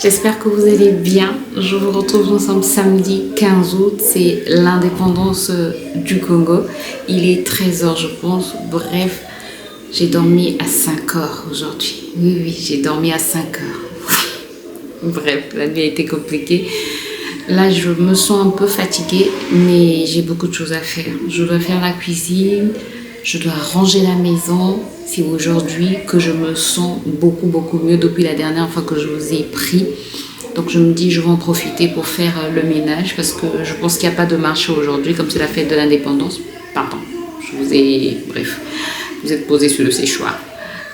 J'espère que vous allez bien. Je vous retrouve ensemble samedi 15 août. C'est l'indépendance du Congo. Il est 13h, je pense. Bref, j'ai dormi à 5h aujourd'hui. Oui, j'ai dormi à 5h. Bref, la nuit a été compliquée. Là, je me sens un peu fatiguée, mais j'ai beaucoup de choses à faire. Je dois faire la cuisine, je dois ranger la maison. C'est aujourd'hui que je me sens beaucoup mieux depuis la dernière fois que je vous ai pris. Donc je me dis, je vais en profiter pour faire le ménage parce que je pense qu'il n'y a pas de marché aujourd'hui, comme c'est la fête de l'indépendance. Pardon, bref, vous êtes posé sur le séchoir.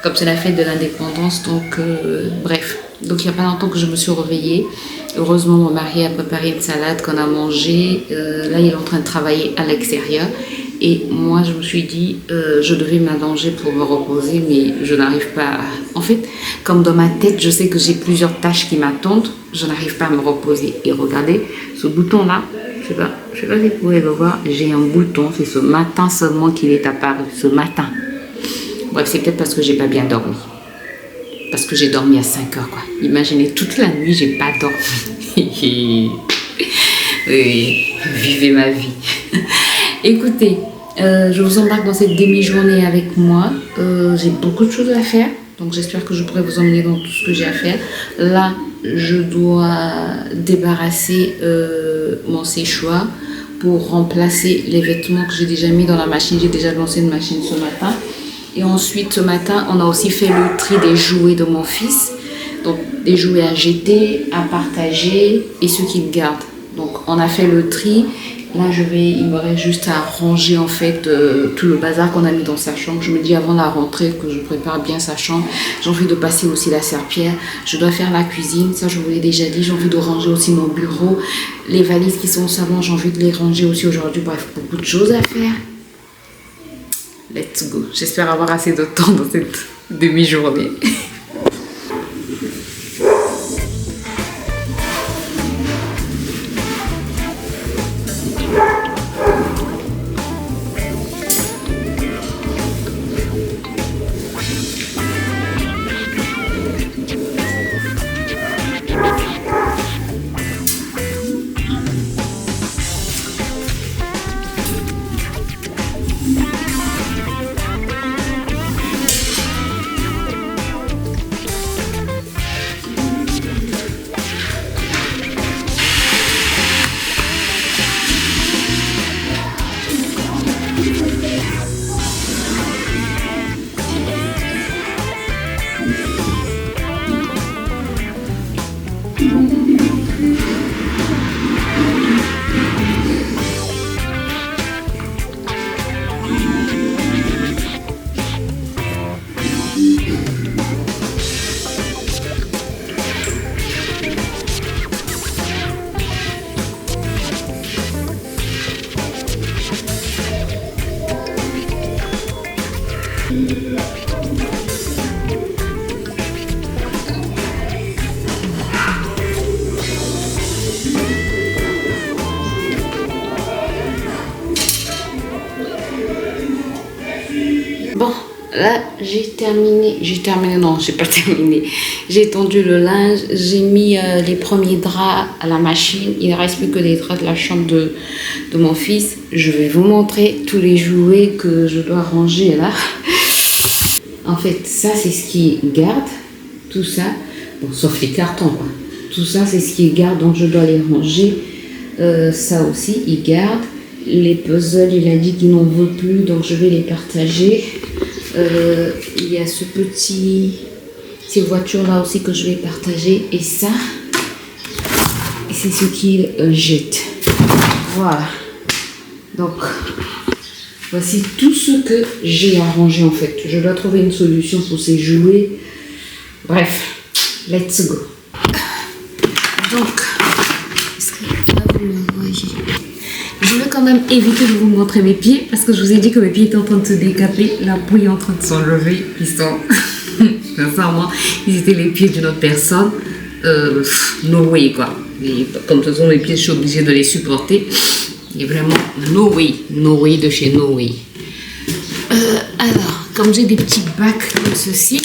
Comme c'est la fête de l'indépendance, donc bref. Donc il n'y a pas longtemps que je me suis réveillée. Heureusement, mon mari a préparé une salade qu'on a mangée. Là, il est en train de travailler à l'extérieur. Et moi, je me suis dit, je devais m'allonger pour me reposer, mais je n'arrive pas. En fait, comme dans ma tête, je sais que j'ai plusieurs tâches qui m'attendent, je n'arrive pas à me reposer. Et regardez, ce bouton-là, je sais pas si vous pouvez le voir, j'ai un bouton, c'est ce matin seulement qu'il est apparu, ce matin. Bref, c'est peut-être parce que j'ai pas bien dormi. Parce que j'ai dormi à 5h, quoi. Imaginez, toute la nuit, j'ai pas dormi. Oui, vivez ma vie. Écoutez, je vous embarque dans cette demi-journée avec moi. J'ai beaucoup de choses à faire. Donc j'espère que je pourrai vous emmener dans tout ce que j'ai à faire. Là, je dois débarrasser mon séchoir pour remplacer les vêtements que j'ai déjà mis dans la machine. J'ai déjà lancé une machine ce matin. Et ensuite, ce matin, on a aussi fait le tri des jouets de mon fils. Donc, des jouets à jeter, à partager et ceux qu'il garde. Donc, on a fait le tri. Là, il me reste juste à ranger en fait tout le bazar qu'on a mis dans sa chambre. Je me dis avant la rentrée que je prépare bien sa chambre. J'ai envie de passer aussi la serpillière. Je dois faire la cuisine, ça je vous l'ai déjà dit. J'ai envie de ranger aussi mon bureau. Les valises qui sont au salon, j'ai envie de les ranger aussi aujourd'hui. Bref, beaucoup de choses à faire. Let's go. J'espère avoir assez de temps dans cette demi-journée. Bon, là, j'ai pas terminé. J'ai étendu le linge, j'ai mis les premiers draps à la machine. Il ne reste plus que les draps de la chambre de mon fils. Je vais vous montrer tous les jouets que je dois ranger là. En fait, ça, c'est ce qui garde. Tout ça, bon, sauf les cartons, quoi. Tout ça, c'est ce qui garde, donc je dois les ranger. Ça aussi, il garde. Les puzzles, il a dit qu'il n'en veut plus, donc je vais les partager. Il y a ces voitures-là aussi que je vais partager. Et ça, c'est ce qu'il jette. Voilà. Donc, voici tout ce que j'ai à ranger en fait. Je dois trouver une solution pour ces jouets. Bref, let's go. Donc, est-ce que là vous me voyez? Je vais quand même éviter de vous montrer mes pieds parce que je vous ai dit que mes pieds étaient en train de se décaper. La bouille est en train de s'enlever. Ils sont, sincèrement, ils étaient les pieds d'une autre personne. No way quoi. Et comme ce sont mes pieds, je suis obligée de les supporter. Et vraiment, no way de chez No Way. Alors, comme j'ai des petits bacs comme ceci,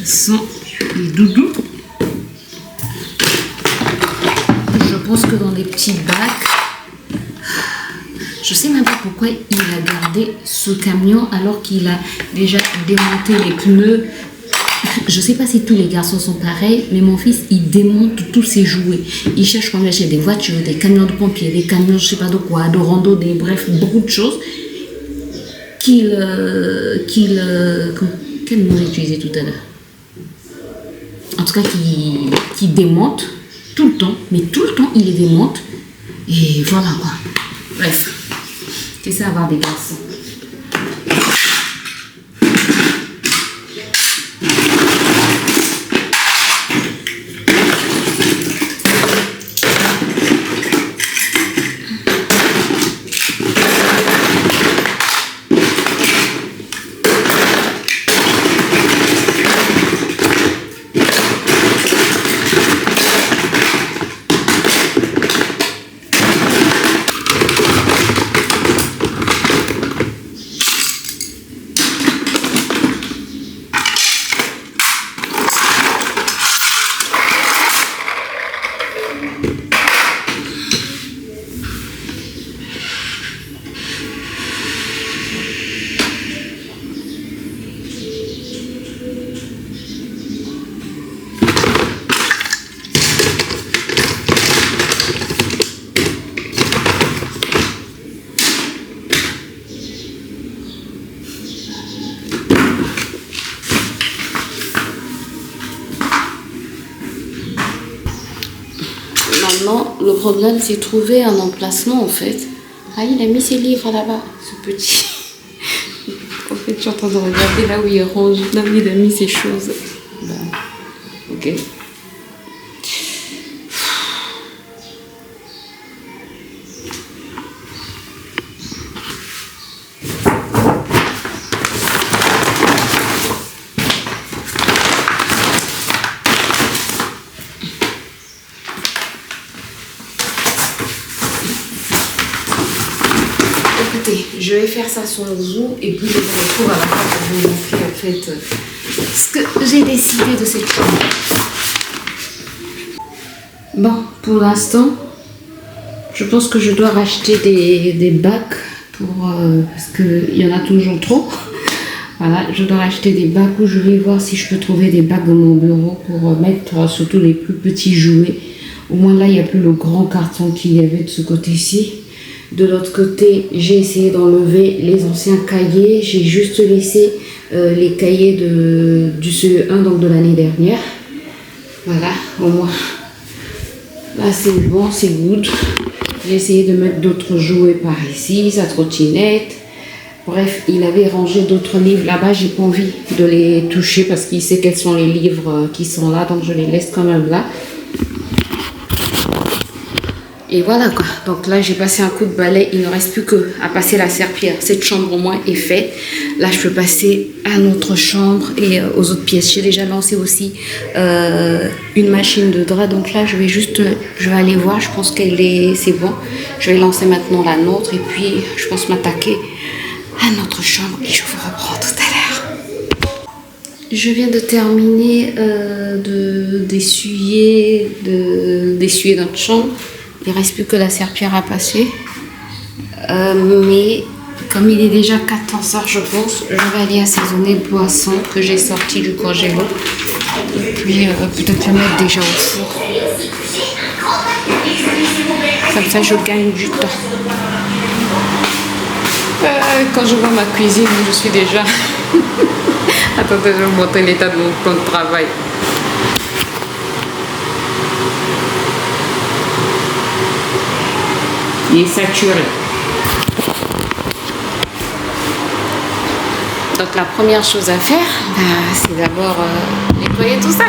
Ce sont les doudous. Je pense que dans des petits bacs, je sais même pas pourquoi il a gardé ce camion alors qu'il a déjà démonté les pneus. Je sais pas si tous les garçons sont pareils, mais mon fils, il démonte tous ses jouets. Il cherche comment acheter des voitures, des camions de pompiers, des camions, je sais pas de quoi, de rando, bref, beaucoup de choses quel mot j'ai utilisé tout à l'heure? En tout cas, qui démonte tout le temps, mais tout le temps, il les démonte. Et voilà quoi. Bref, c'est ça avoir des garçons. Maintenant, le problème, c'est trouver un emplacement, en fait. Ah, il a mis ses livres là-bas, ce petit. En fait, je suis en train de regarder là où il range. Là où il a mis ses choses. Bah, ok. Écoutez, je vais faire ça sur le Zoom et puis je vous retrouve à la fin pour vous montrer en fait ce que j'ai décidé de cette chambre. Bon, pour l'instant, je pense que je dois racheter des bacs parce qu'il y en a toujours trop. Voilà, je dois racheter des bacs où je vais voir si je peux trouver des bacs dans mon bureau pour mettre surtout les plus petits jouets. Au moins là, il n'y a plus le grand carton qu'il y avait de ce côté-ci. De l'autre côté, j'ai essayé d'enlever les anciens cahiers. J'ai juste laissé les cahiers du CE1, donc de l'année dernière. Voilà, au moins. Là, c'est bon, c'est good. J'ai essayé de mettre d'autres jouets par ici, sa trottinette. Bref, il avait rangé d'autres livres là-bas. J'ai pas envie de les toucher parce qu'il sait quels sont les livres qui sont là. Donc, je les laisse quand même là. Et voilà quoi, donc là j'ai passé un coup de balai, il ne reste plus qu'à passer la serpillière. Cette chambre au moins est faite. Là je peux passer à notre chambre et aux autres pièces. J'ai déjà lancé aussi une machine de drap, donc là je vais aller voir, je pense c'est bon. Je vais lancer maintenant la nôtre et puis je pense m'attaquer à notre chambre et je vous reprends tout à l'heure. Je viens de terminer d'essuyer notre chambre. Il ne reste plus que la serpillière à passer. Mais comme il est déjà 14h, je pense, je vais aller assaisonner le poisson que j'ai sorti du congélo. Et puis peut-être le mettre déjà au four. Comme ça, je gagne du temps. Quand je vois ma cuisine, je suis déjà... Attendez, je vais vous montrer l'état de mon plan de travail. Il est saturé. Donc la première chose à faire, c'est d'abord nettoyer tout ça.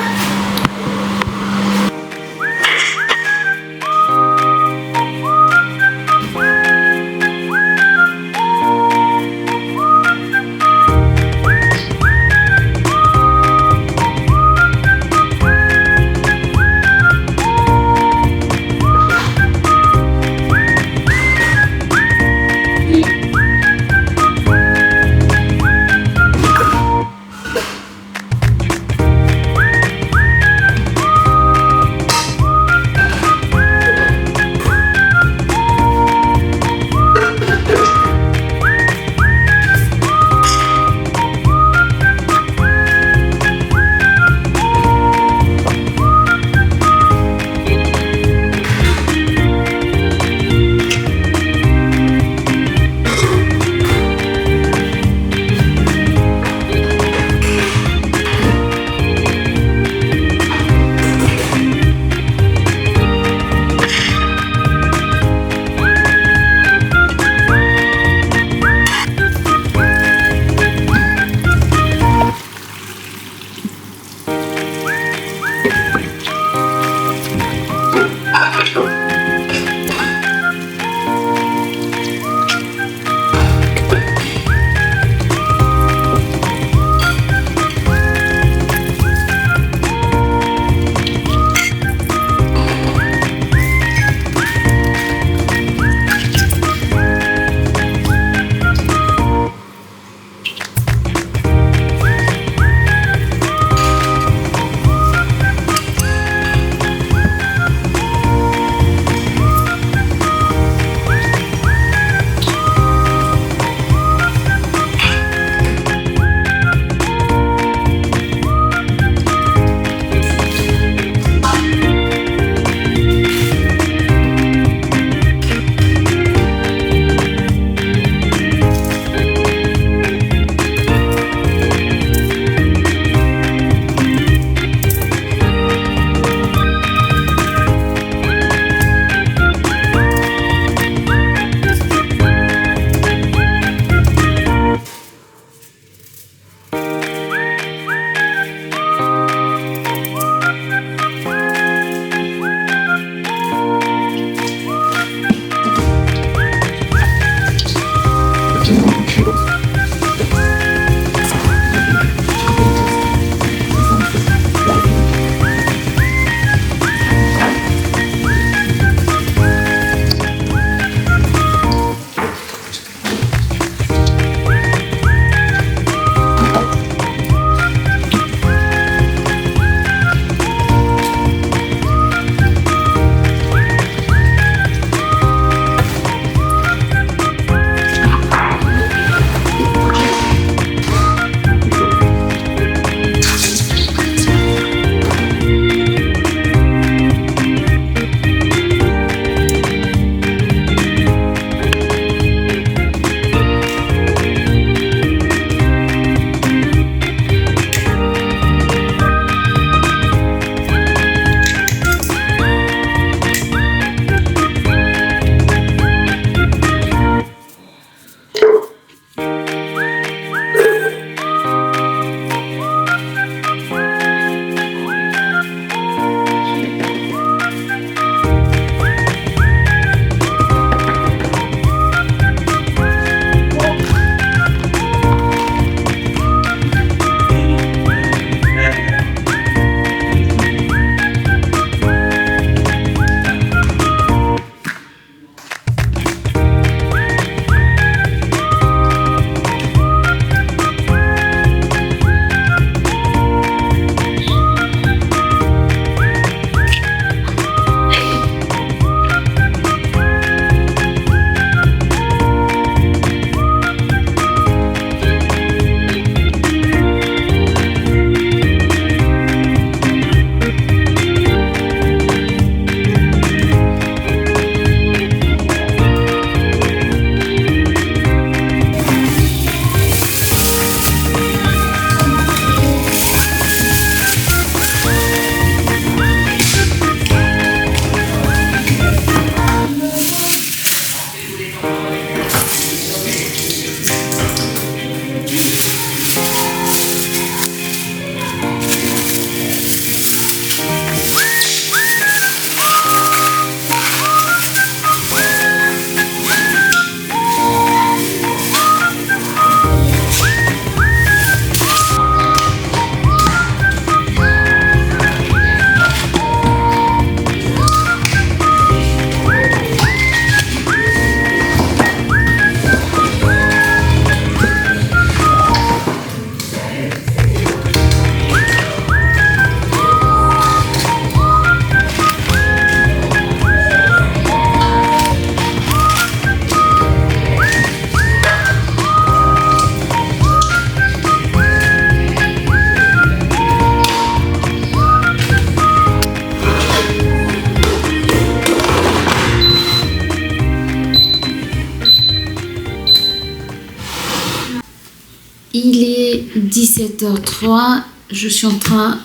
17h03. Je suis en train,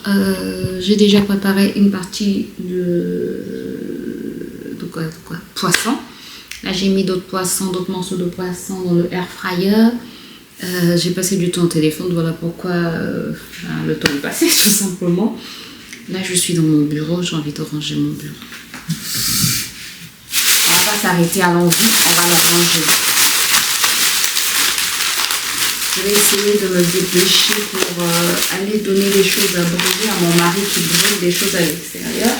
j'ai déjà préparé une partie de poisson. Là, j'ai mis d'autres poissons, d'autres morceaux de poisson dans le air fryer. J'ai passé du temps au téléphone, voilà pourquoi le temps est passé tout simplement. Là, je suis dans mon bureau, j'ai envie de ranger mon bureau. On va pas s'arrêter à l'envie, on va la ranger. Je vais essayer de me dépêcher pour aller donner des choses à brûler à mon mari qui brûle des choses à l'extérieur.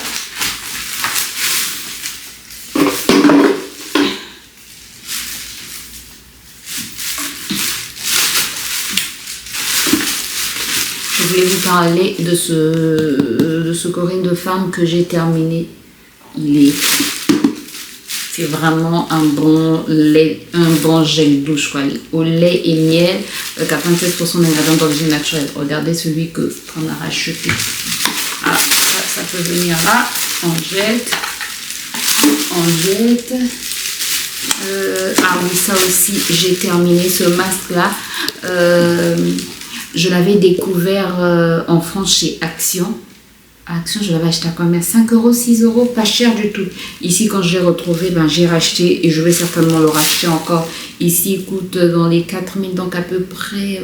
Je voulais vous parler de ce Corinne de femme que j'ai terminé. C'est vraiment un bon lait, un bon gel douche quoi. Au lait et miel, 96% d'ingrédients d'origine naturelle. Regardez celui qu'on a racheté. Ah, ça peut venir là. On jette. Ah oui, ça aussi, j'ai terminé ce masque là. Je l'avais découvert en France chez Action. Action, je l'avais acheté à combien? 5 €, 6 €, pas cher du tout. Ici, quand j'ai retrouvé, j'ai racheté et je vais certainement le racheter encore. Ici, il coûte dans les 4 000, donc à peu près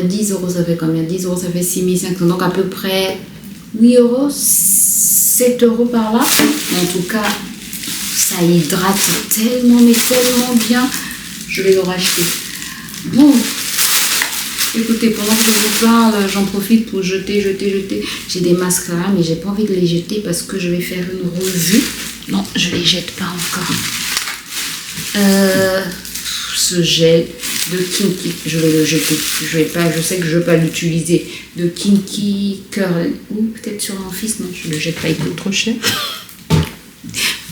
10 €, ça fait combien? 10 €, ça fait 6 500, donc à peu près 8 €, 7 € par là. En tout cas, ça hydrate tellement, mais tellement bien. Je vais le racheter. Bon. Écoutez, pendant que je vous parle, j'en profite pour jeter. J'ai des masques là, mais j'ai pas envie de les jeter parce que je vais faire une revue. Non, je les jette pas encore. Ce gel de Kinky, je vais le jeter. Je sais que je vais pas l'utiliser. De Kinky Curl. Ou peut-être sur mon fils, non, je le jette pas, il coûte trop cher.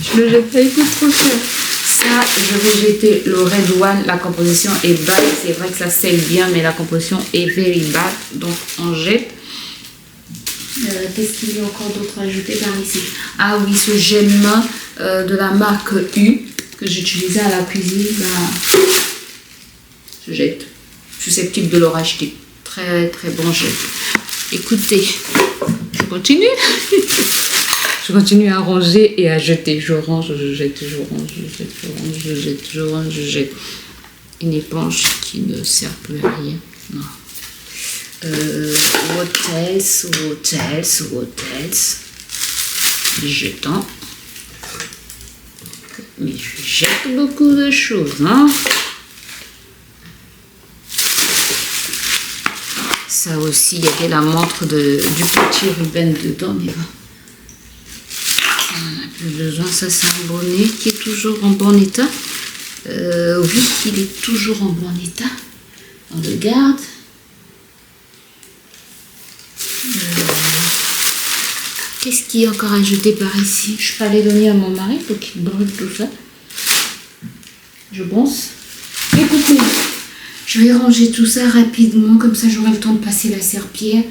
Je le jette pas, il coûte trop cher. Ça, je vais jeter le Red One. La composition est bad. C'est vrai que ça scelle bien, mais la composition est very bad. Donc, on jette. Qu'est-ce qu'il y a encore d'autre à ajouter par ici? Ah oui, ce gel main de la marque U que j'utilisais à la cuisine. Je jette. Je suis susceptible de le racheter. Très, très bon gel. Écoutez, je continue. Je continue à ranger et à jeter. Je range, je jette, je range, je jette, je range, je jette, je range, je jette. Une éponge qui ne sert plus à rien. Non. What else? Jetant. Mais je jette beaucoup de choses, hein. Ça aussi, il y avait la montre du petit Ruben dedans, mais bon. On n'a plus besoin. Ça, c'est un bonnet qui est toujours en bon état. Oui, il est toujours en bon état. On le garde. Qu'est-ce qu'il y a encore à jeter par ici? Je peux aller donner à mon mari pour qu'il brûle tout ça. Je pense. Écoutez, je vais ranger tout ça rapidement. Comme ça, j'aurai le temps de passer la serpillière.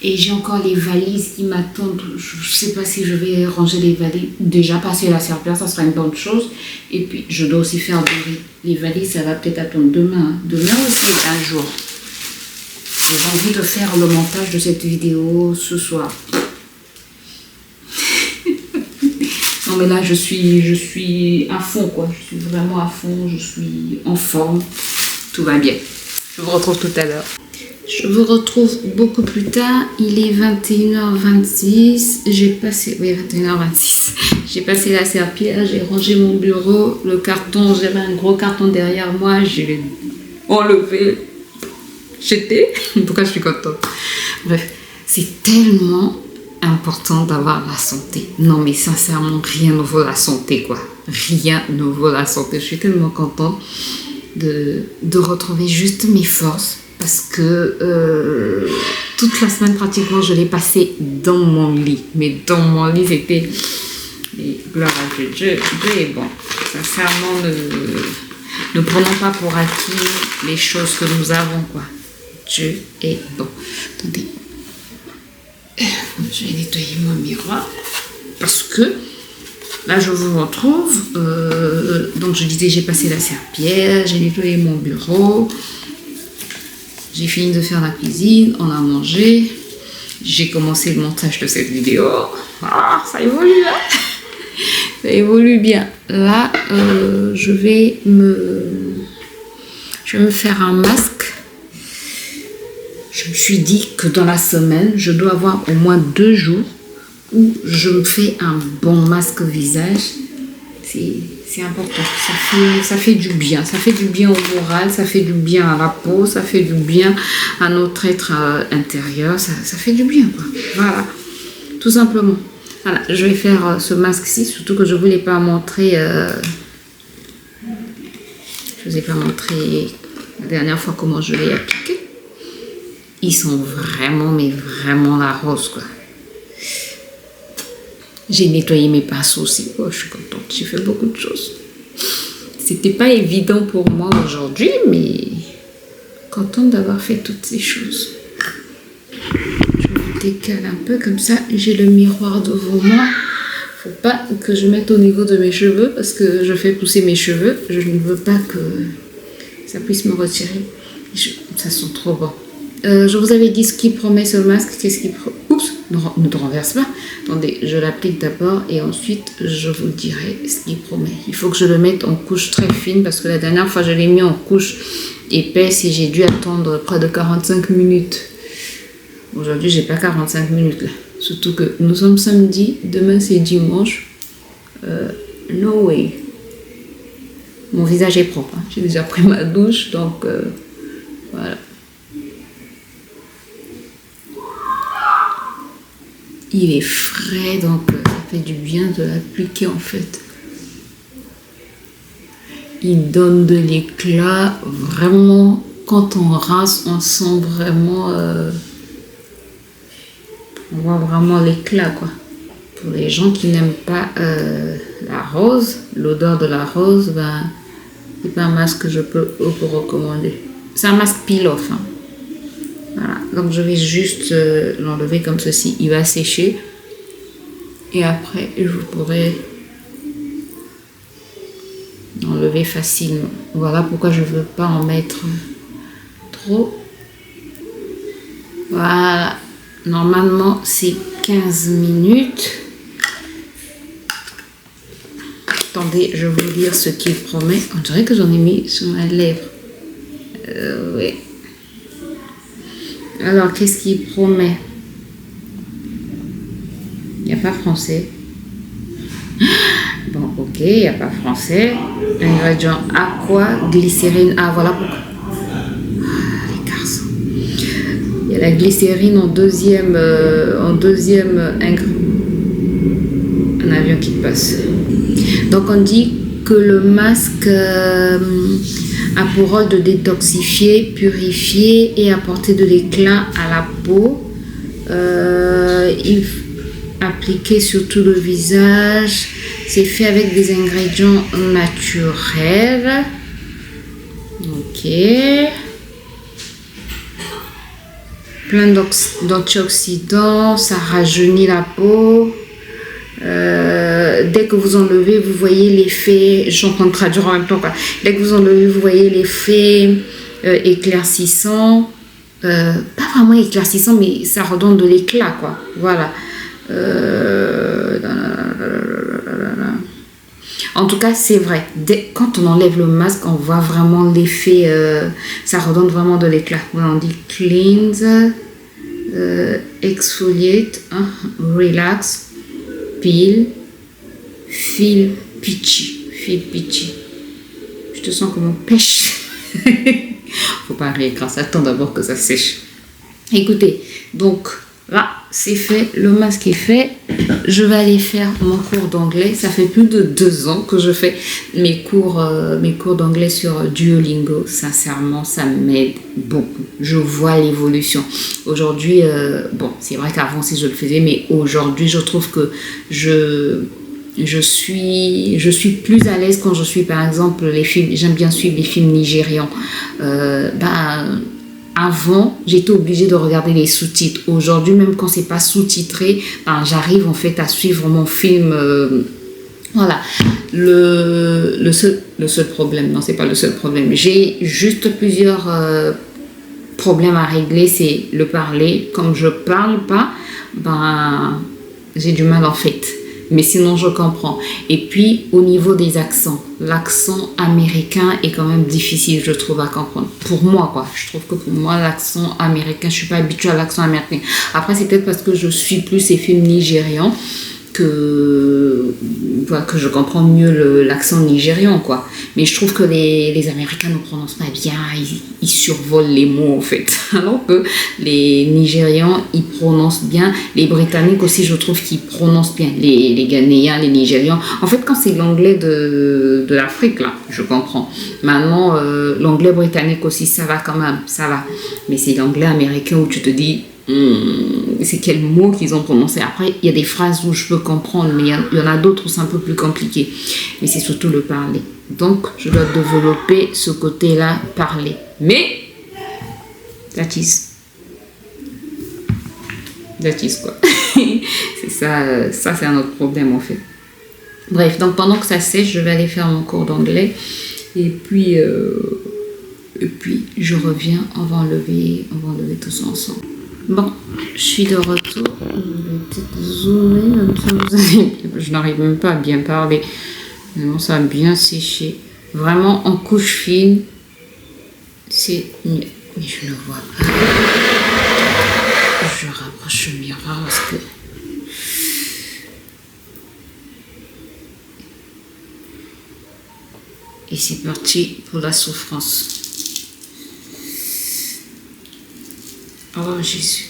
Et j'ai encore les valises qui m'attendent. Je ne sais pas si je vais ranger les valises. Déjà passer la serpillière, ça sera une bonne chose. Et puis, je dois aussi faire les valises. Ça va peut-être attendre demain. Demain aussi, un jour. J'ai envie de faire le montage de cette vidéo ce soir. Non mais là, je suis à fond, quoi. Je suis vraiment à fond. Je suis en forme. Tout va bien. Je vous retrouve tout à l'heure. Je vous retrouve beaucoup plus tard. Il est 21h26. J'ai passé... Oui, 21h26. J'ai passé la serpillière. J'ai rangé mon bureau. Le carton, j'avais un gros carton derrière moi. Je l'ai enlevé. Jeté. Pourquoi je suis contente? Bref, c'est tellement important d'avoir la santé. Non, mais sincèrement, rien ne vaut la santé, quoi. Rien ne vaut la santé. Je suis tellement contente de retrouver juste mes forces. Parce que toute la semaine, pratiquement, je l'ai passée dans mon lit. Mais dans mon lit, c'était... Gloire à Dieu. Dieu est bon. Sincèrement, ne prenons pas pour acquis les choses que nous avons, quoi. Dieu est bon. Attendez. Je vais nettoyer mon miroir. Parce que là, je vous retrouve. Donc, je disais, j'ai passé la serpillière, j'ai nettoyé mon bureau. J'ai fini de faire la cuisine, on a mangé. J'ai commencé le montage de cette vidéo. Ah, ça évolue, là. Ça évolue bien. Là, je vais me faire un masque. Je me suis dit que dans la semaine, je dois avoir au moins 2 jours où je me fais un bon masque visage. C'est important. Ça fait du bien. Ça fait du bien au moral, ça fait du bien à la peau, ça fait du bien à notre être intérieur. Ça fait du bien, quoi. Voilà. Tout simplement. Voilà. Je vais faire ce masque-ci, surtout que je ne voulais pas montrer... je ne vous ai pas montré la dernière fois comment je l'ai appliqué. Ils sont vraiment, mais vraiment la rose, quoi. J'ai nettoyé mes pinceaux aussi. Oh, je suis contente. J'ai fait beaucoup de choses. C'était pas évident pour moi aujourd'hui, mais contente d'avoir fait toutes ces choses. Je me décale un peu comme ça. J'ai le miroir devant moi. Faut pas que je mette au niveau de mes cheveux parce que je fais pousser mes cheveux. Je ne veux pas que ça puisse me retirer. Ça sent trop bon. Je vous avais dit ce qui promet ce masque. Qu'est-ce qui promet? Oups, ne te renverse pas. Attendez, je l'applique d'abord et ensuite je vous dirai ce qu'il promet. Il faut que je le mette en couche très fine parce que la dernière fois je l'ai mis en couche épaisse et j'ai dû attendre près de 45 minutes. Aujourd'hui, j'ai pas 45 minutes là. Surtout que nous sommes samedi, demain c'est dimanche. No way. Mon visage est propre. Hein. J'ai déjà pris ma douche, donc voilà. Il est frais, donc ça fait du bien de l'appliquer en fait. Il donne de l'éclat. Vraiment, quand on rince, on sent vraiment... on voit vraiment l'éclat, quoi. Pour les gens qui n'aiment pas la rose, l'odeur de la rose, ben, c'est pas un masque que je peux vous recommander. C'est un masque peel-off, hein. Voilà, donc je vais juste l'enlever comme ceci, il va sécher et après je pourrai l'enlever facilement. Voilà pourquoi je ne veux pas en mettre trop. Voilà, normalement c'est 15 minutes. Attendez, je vais vous dire ce qu'il promet. On dirait que j'en ai mis sur ma lèvre. Oui. Alors, qu'est-ce qu'il promet? Il n'y a pas français. Bon, ok, il n'y a pas français. Ingrédient aqua, glycérine. Ah, voilà pourquoi. Ah, les garçons. Il y a la glycérine en deuxième ingrédient. Un avion qui passe. Donc, on dit que le masque a pour rôle de détoxifier, purifier et apporter de l'éclat à la peau. Il appliqué sur tout le visage. C'est fait avec des ingrédients naturels. Ok. Plein d'antioxydants, ça rajeunit la peau. Dès que vous enlevez, vous voyez l'effet, je suis en train de traduire en même temps, quoi. Dès que vous enlevez, vous voyez l'effet éclaircissant, pas vraiment éclaircissant, mais ça redonne de l'éclat, quoi. Voilà. En tout cas, c'est vrai. Quand on enlève le masque, on voit vraiment l'effet, ça redonne vraiment de l'éclat. On dit cleanse, exfoliate, relax, peel, feel peachy. Je te sens comme un pêche. Faut pas rire grâce, attends d'abord que ça sèche. Écoutez, donc là c'est fait, le masque est fait. Je vais aller faire mon cours d'anglais. Ça fait plus de 2 ans que je fais mes cours d'anglais sur Duolingo. Sincèrement, ça m'aide beaucoup. Je vois l'évolution. Aujourd'hui, bon, c'est vrai qu'avant si je le faisais, mais aujourd'hui, je trouve que je suis plus à l'aise quand je suis, par exemple, les films. J'aime bien suivre les films nigérians. Avant, j'étais obligée de regarder les sous-titres. Aujourd'hui, même quand c'est pas sous-titré, j'arrive en fait à suivre mon film Voilà, le seul problème, non, c'est pas le seul problème. J'ai juste plusieurs problèmes à régler, c'est le parler. Comme je parle pas, ben, j'ai du mal en fait. Mais sinon, je comprends. Et puis, au niveau des accents, l'accent américain est quand même difficile, je trouve, à comprendre. Pour moi, quoi. Je trouve que pour moi, l'accent américain, je suis pas habituée à l'accent américain. Après, c'est peut-être parce que je suis plus ces films nigérians voilà, que je comprends mieux l'accent nigérian, quoi. Mais je trouve que les Américains ne prononcent pas bien, ils survolent les mots, en fait. Alors que les Nigérians, ils prononcent bien. Les Britanniques aussi, je trouve qu'ils prononcent bien. Les Ghanéens, les Nigérians. En fait, quand c'est l'anglais de l'Afrique, là, je comprends. Maintenant, l'anglais britannique aussi, ça va quand même, ça va. Mais c'est l'anglais américain où tu te dis... c'est quel mot qu'ils ont prononcé. Après, il y a des phrases où je peux comprendre, mais il y en a d'autres où c'est un peu plus compliqué. Mais c'est surtout le parler. Donc, je dois développer ce côté-là, parler. Mais, that is quoi. C'est ça, c'est un autre problème en fait. Bref, donc pendant que ça sèche, je vais aller faire mon cours d'anglais. Et puis, je reviens, on va enlever tout ça ensemble. Bon, je suis de retour. Je vais peut-être zoomer, comme ça vous avez... Je n'arrive même pas à bien parler. Non, ça a bien séché. Vraiment en couche fine. C'est mieux. Mais je ne vois pas. Je rapproche le miroir parce que... Et c'est parti pour la souffrance. Oh Jésus.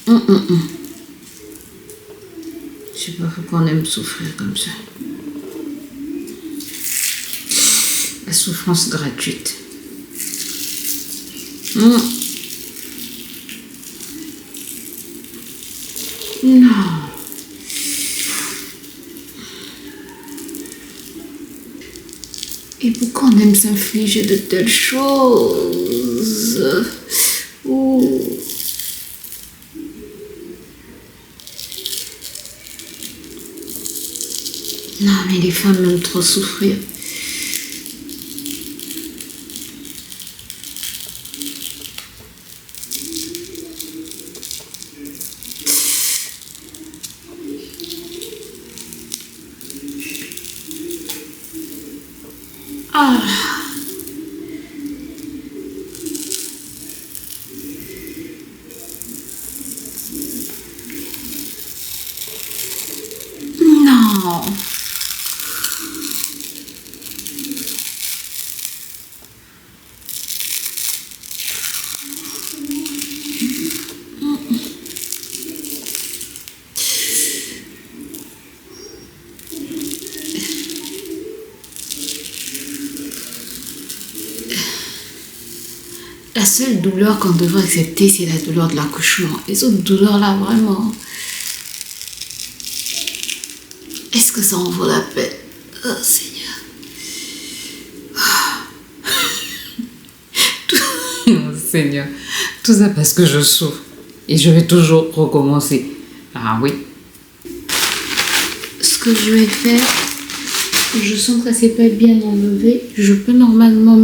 Je sais pas pourquoi on aime souffrir comme ça. La souffrance gratuite. Non. Et pourquoi on aime s'infliger de telles choses? Ouh. Non, mais les femmes aiment trop souffrir. Ah. Non. La seule douleur qu'on devrait accepter, c'est la douleur de l'accouchement. Les autres douleurs là, vraiment... Est-ce que ça en vaut la peine? Oh Seigneur. Oh Seigneur. Tout ça parce que je souffre. Et je vais toujours recommencer. Ah oui. Ce que je vais faire... Je sens que ça s'est pas bien enlevé. Je peux normalement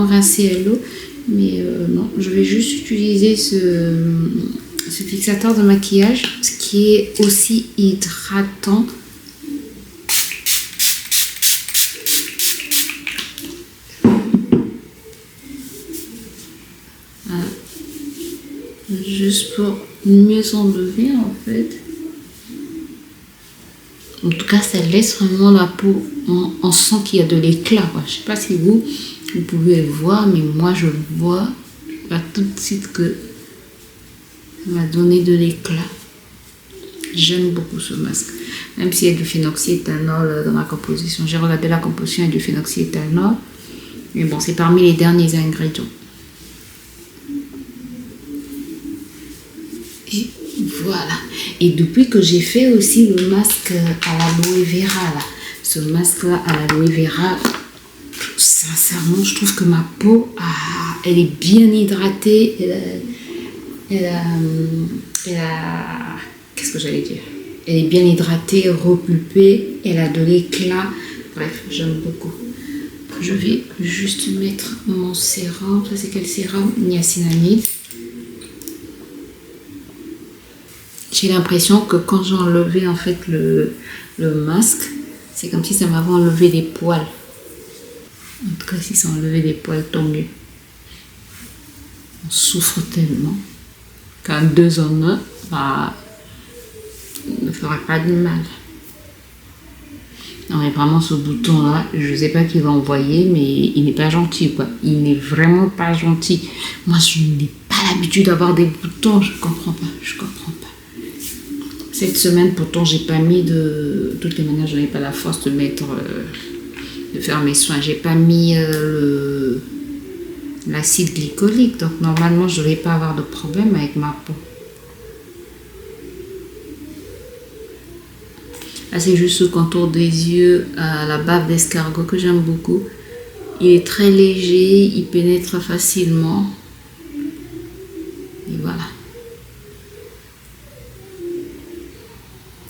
rincer à l'eau, mais non, je vais juste utiliser ce fixateur de maquillage, ce qui est aussi hydratant. Voilà. Juste pour mieux enlever en fait. En tout cas, ça laisse vraiment la peau. On sent qu'il y a de l'éclat. Je ne sais pas si vous pouvez le voir, mais moi, je vois tout de suite que ça m'a donné de l'éclat. J'aime beaucoup ce masque. Même s'il y a du phénoxyéthanol dans la composition. J'ai regardé la composition, il y a du phénoxyéthanol. Mais bon, c'est parmi les derniers ingrédients. Et voilà. Et depuis que j'ai fait aussi le masque à l'aloe vera, là, ce masque-là à l'aloe vera, sincèrement, je trouve que ma peau, elle est bien hydratée. Elle a qu'est-ce que j'allais dire? Elle est bien hydratée, repulpée, elle a de l'éclat. Bref, j'aime beaucoup. Je vais juste mettre mon sérum. Ça, c'est quel sérum? Niacinamide. J'ai l'impression que quand j'ai enlevé en fait le masque, c'est comme si ça m'avait enlevé des poils. En tout cas, si ça enlevé des poils, tant mieux. On souffre tellement qu'un 2 en 1, bah, ne fera pas de mal. Non mais vraiment ce bouton là, je sais pas qui va envoyer, mais il n'est pas gentil quoi. Il n'est vraiment pas gentil. Moi je n'ai pas l'habitude d'avoir des boutons, je comprends pas. Cette semaine pourtant j'ai pas mis de toutes les manières, je n'avais pas la force de mettre de faire mes soins. J'ai pas mis l'acide glycolique, donc normalement je ne vais pas avoir de problème avec ma peau. Là, c'est juste le contour des yeux à la bave d'escargot que j'aime beaucoup. Il est très léger, il pénètre facilement. Et voilà.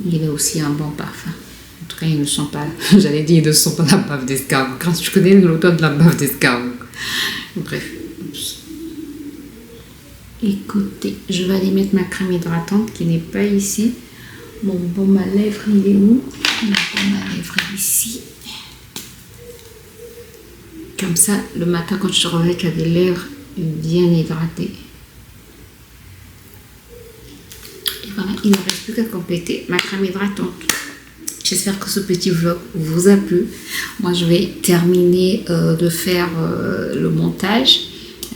Il a aussi un bon parfum. En tout cas, ils ne sont pas, j'allais dire, ils ne sont pas la bave d'escargot. Grâce, je connais l'odeur de la bave d'escargot. Bref. Écoutez, je vais aller mettre ma crème hydratante qui n'est pas ici. Mon baume à lèvres, il est où? Mon baume à lèvres est ici. Comme ça, le matin, quand je te réveille, tu as des lèvres bien hydratées. Et voilà, il ne reste plus qu'à compléter ma crème hydratante. J'espère que ce petit vlog vous a plu. Moi, je vais terminer de faire le montage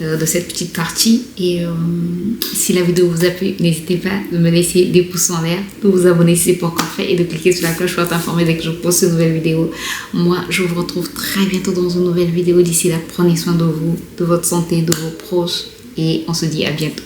de cette petite partie. Et si la vidéo vous a plu, n'hésitez pas de me laisser des pouces en l'air, de vous abonner si ce n'est pas encore fait et de cliquer sur la cloche pour être informé dès que je poste une nouvelle vidéo. Moi, je vous retrouve très bientôt dans une nouvelle vidéo. D'ici là, prenez soin de vous, de votre santé, de vos proches et on se dit à bientôt.